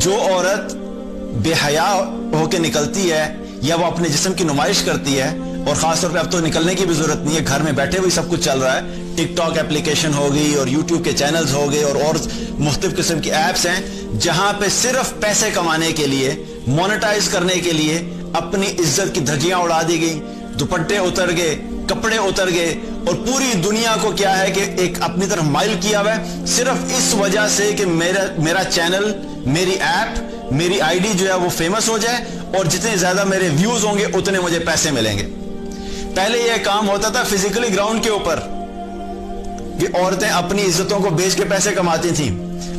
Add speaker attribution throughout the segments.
Speaker 1: جو عورت بے حیا ہو کے نکلتی ہے یا وہ اپنے جسم کی نمائش کرتی ہے، اور خاص طور پہ اب تو نکلنے کی بھی ضرورت نہیں ہے، گھر میں بیٹھے ہوئے سب کچھ چل رہا ہے، ٹک ٹاک اپلیکیشن ہو گئی اور یوٹیوب کے چینلز ہو گئے اور مختلف قسم کی ایپس ہیں جہاں پہ صرف پیسے کمانے کے لیے، مونیٹائز کرنے کے لیے اپنی عزت کی دھجیاں اڑا دی گئی، دوپٹے اتر گئے، کپڑے اتر گئے، اور پوری دنیا کو کیا ہے کہ ایک اپنی طرف مائل کیا ہوا ہے صرف اس وجہ سے کہ میرا چینل، میری ایپ، میری آئی ڈی جو ہے وہ فیمس ہو جائے، اور جتنے زیادہ میرے ویوز ہوں گے اتنے مجھے پیسے ملیں گے۔ پہلے یہ کام ہوتا تھا فزیکلی گراؤنڈ کے اوپر کہ عورتیں اپنی عزتوں کو بیچ کے پیسے کماتی تھیں،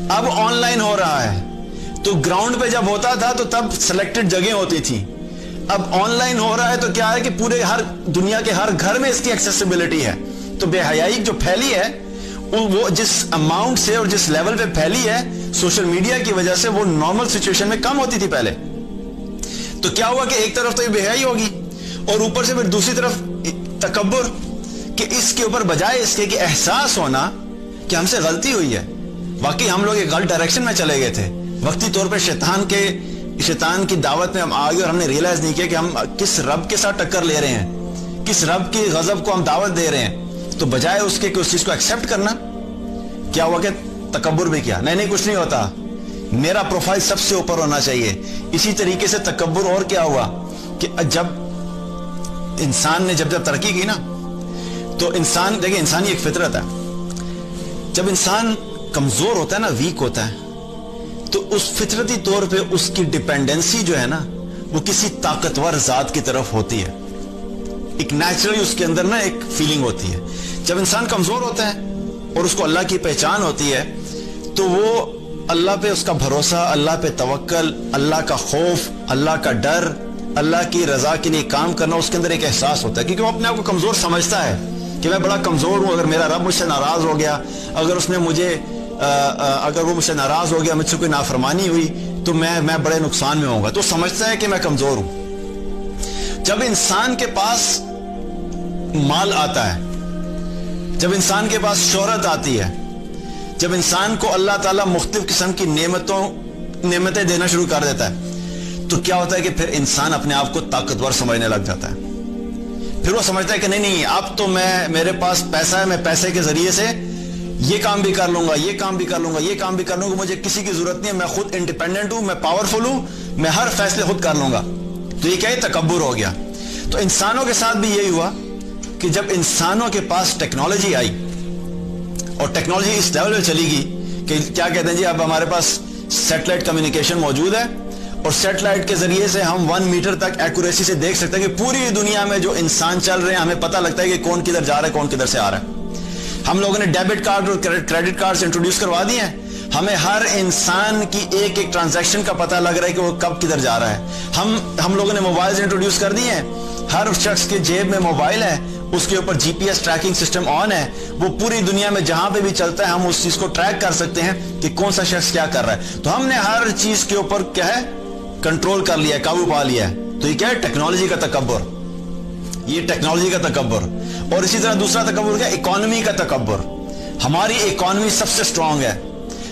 Speaker 1: اب آن لائن ہو رہا ہے، تو گراؤنڈ پہ جب ہوتا تھا تو تب سلیکٹڈ جگہیں ہوتی تھیں، اب آن لائن ہو رہا ہے تو کیا ہے کہ پورے دنیا کے ہر گھر میں اس کی ایکسیسیبلٹی ہے۔ تو بے حیائی جو پھیلی ہے وہ جس اماؤنٹ سے اور جس لیول پہ پھیلی ہے سوشل میڈیا کی وجہ سے، وہ نارمل سچویشن میں کم ہوتی تھی پہلے۔ تو کیا ہوا کہ ایک طرف تو یہ بے حیائی ہوگی اور اوپر سے پھر دوسری طرف تکبر، کہ اس کے اوپر بجائے اس کے کہ احساس ہونا کہ ہم سے غلطی ہوئی ہے، واقعی ہم لوگ ایک غلط ڈائریکشن میں چلے گئے تھے، وقتی طور پہ شیطان کی دعوت میں ہم آگے اور ہم نے ریئلائز نہیں کیا کہ ہم کس رب کے ساتھ ٹکر لے رہے ہیں، کس رب کی غضب کو ہم دعوت دے رہے ہیں، تو بجائے اس کے کہ اس چیز کو ایکسیپٹ کرنا، کیا ہوا کہ تکبر بھی کیا، نہیں کچھ نہیں ہوتا، میرا پروفائل سب سے اوپر ہونا چاہیے۔ اسی طریقے سے تکبر اور کیا ہوا کہ جب انسان نے جب ترقی کی نا، تو انسان دیکھیں، انسانی ایک فطرت ہے، جب انسان کمزور ہوتا ہے نا، ویک ہوتا ہے، تو اس فطرتی طور پہ اس کی ڈیپینڈنسی جو ہے نا وہ کسی طاقتور ذات کی طرف ہوتی ہے، ایک نیچرلی اس کے اندر نا ایک فیلنگ ہوتی ہے۔ جب انسان کمزور ہوتا ہے اور اس کو اللہ کی پہچان ہوتی ہے تو وہ اللہ پہ اس کا بھروسہ، اللہ پہ توکل، اللہ کا خوف، اللہ کا ڈر، اللہ کی رضا کے لیے کام کرنا، اس کے اندر ایک احساس ہوتا ہے، کیونکہ وہ اپنے آپ کو کمزور سمجھتا ہے کہ میں بڑا کمزور ہوں، اگر میرا رب مجھ سے ناراض ہو گیا، اگر وہ مجھ سے ناراض ہو گیا، مجھ سے کوئی نافرمانی ہوئی تو میں بڑے نقصان میں ہوں گا، تو سمجھتا ہے کہ میں کمزور ہوں۔ جب انسان کے پاس مال آتا ہے، جب انسان کے پاس شہرت آتی ہے، جب انسان کو اللہ تعالیٰ مختلف قسم کی نعمتیں دینا شروع کر دیتا ہے، تو کیا ہوتا ہے کہ پھر انسان اپنے آپ کو طاقتور سمجھنے لگ جاتا ہے، پھر وہ سمجھتا ہے کہ نہیں اب تو میرے پاس پیسہ ہے، میں پیسے کے ذریعے سے یہ کام بھی کر لوں گا، یہ کام بھی کر لوں گا، یہ کام بھی کر لوں گا، مجھے کسی کی ضرورت نہیں ہے، میں خود انڈیپینڈنٹ ہوں، میں پاورفل ہوں، میں ہر فیصلے خود کر لوں گا۔ تو یہ کیا ہے؟ تکبر ہو گیا۔ تو انسانوں کے ساتھ بھی یہی ہوا کہ جب انسانوں کے پاس ٹیکنالوجی آئی اور ٹیکنالوجی اس لیول پہ چلی گئی کہ کیا کہتے ہیں جی، اب ہمارے پاس سیٹلائٹ کمیونیکیشن موجود ہے، اور سیٹلائٹ کے ذریعے سے ہم 1 میٹر تک ایکوریسی سے دیکھ سکتے ہیں کہ پوری دنیا میں جو انسان چل رہے ہیں، ہمیں پتہ لگتا ہے کہ کون کدھر جا رہا ہے، کون کدھر سے آ رہا ہے۔ ہم لوگوں نے ڈیبٹ کارڈ اور کریڈٹ کارڈ سے انٹروڈیوس کروا دیے ہیں، ہمیں ہر انسان کی ایک ٹرانزیکشن کا پتہ لگ رہا ہے کہ وہ کب کدھر جا رہا ہے۔ ہم لوگوں نے موبائل انٹروڈیوس کر دیے ہیں، ہر شخص کے جیب میں موبائل ہے، اس کے اوپر G P S tracking system on ہے، وہ پوری دنیا میں جہاں پہ بھی چلتا ہے ہم اس چیز کو ٹریک کر سکتے ہیں کہ کون سا شخص کیا کر رہا ہے۔ تو ہم نے ہر چیز کے اوپر کیا ہے؟ کنٹرول کر لیا ہے، قابو پا لیا ہے۔ تو یہ کیا ہے؟ ٹیکنالوجی کا تکبر، یہ ٹیکنالوجی کا تکبر۔ اور اسی طرح دوسرا تکبر کیا؟ اکانومی کا تکبر۔ ہماری اکانومی سب سے سٹرونگ ہے،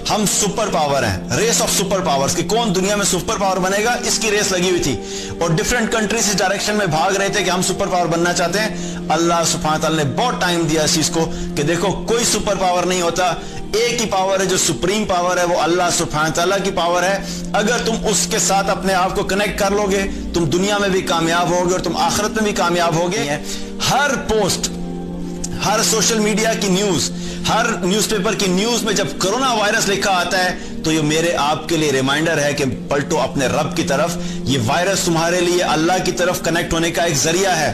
Speaker 1: ہم سپر پاور ہیں، ریس آف سپر پاورز، کہ کون دنیا میں سپر پاور بنے گا، اس کی ریس لگی ہوئی تھی، اور ڈیفرنٹ کنٹریز اس ڈائریکشن میں بھاگ رہے تھے کہ ہم سپر پاور بننا چاہتے ہیں۔ اللہ سبحانہ تعالیٰ نے بہت ٹائم دیا اس چیز کو کہ دیکھو کوئی سپر پاور نہیں ہوتا، ایک ہی پاور ہے جو سپریم پاور ہے، وہ اللہ سبحانہ تعالیٰ کی پاور ہے۔ اگر تم اس کے ساتھ اپنے آپ کو کنیکٹ کر لو گے، تم دنیا میں بھی کامیاب ہوگے اور تم آخرت میں بھی کامیاب ہوگے۔ ہر پوسٹ، ہر سوشل میڈیا کی نیوز، ہر نیوز پیپر کی نیوز میں جب کرونا وائرس لکھا آتا ہے تو یہ میرے آپ کے لیے ریمائنڈر ہے کہ پلٹو اپنے رب کی طرف۔ یہ وائرس تمہارے لیے اللہ کی طرف کنیکٹ ہونے کا ایک ذریعہ ہے۔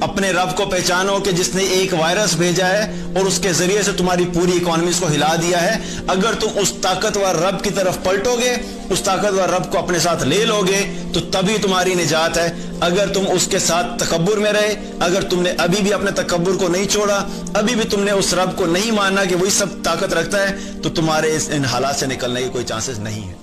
Speaker 1: اپنے رب کو پہچانو کہ جس نے ایک وائرس بھیجا ہے اور اس کے ذریعے سے تمہاری پوری اکانومیز کو ہلا دیا ہے۔ اگر تم اس طاقتور رب کی طرف پلٹو گے، اس طاقتور رب کو اپنے ساتھ لے لو گے، تو تبھی تمہاری نجات ہے۔ اگر تم اس کے ساتھ تکبر میں رہے، اگر تم نے ابھی بھی اپنے تکبر کو نہیں چھوڑا، ابھی بھی تم نے اس رب کو نہیں ماننا کہ وہی سب طاقت رکھتا ہے، تو تمہارے ان حالات سے نکلنے کے کوئی چانسز نہیں ہے۔